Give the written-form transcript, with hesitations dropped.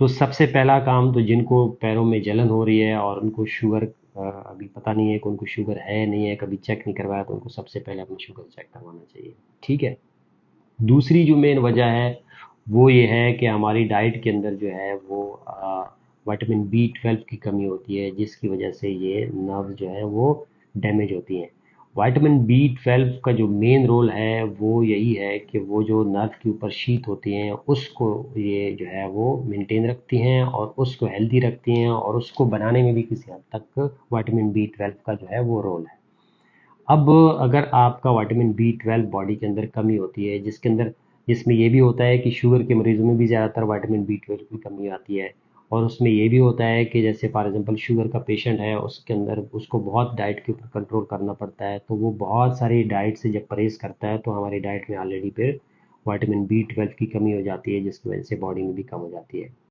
तो सबसे पहला काम तो जिनको पैरों में जलन हो रही है और उनको शुगर अभी पता नहीं है कि उनको शुगर है नहीं है, कभी चेक नहीं करवाया, तो उनको सबसे पहले अपनी शुगर चेक करवाना चाहिए। ठीक है। दूसरी जो मेन वजह है वो ये है कि हमारी डाइट के अंदर जो है वो विटामिन बी 12 की कमी होती है, जिसकी वजह से ये नर्व जो है वो डैमेज होती हैं। विटामिन बी 12 का जो मेन रोल है वो यही है कि वो जो नर्व के ऊपर शीत होती हैं उसको ये जो है वो मेंटेन रखती हैं और उसको हेल्दी रखती हैं, और उसको बनाने में भी किसी हद तक विटामिन बी 12 का जो है वो रोल है। अब अगर आपका विटामिन बी 12 बॉडी के अंदर कमी होती है, जिसमें ये भी होता है कि शुगर के मरीजों में भी ज़्यादातर विटामिन बी 12 की कमी आती है। और उसमें ये भी होता है कि जैसे फॉर एग्जांपल शुगर का पेशेंट है, उसके अंदर उसको बहुत डाइट के ऊपर कंट्रोल करना पड़ता है, तो वो बहुत सारी डाइट से जब परहेज करता है तो हमारी डाइट में ऑलरेडी फिर विटामिन बी 12 की कमी हो जाती है, जिसकी वजह से बॉडी में भी कम हो जाती है।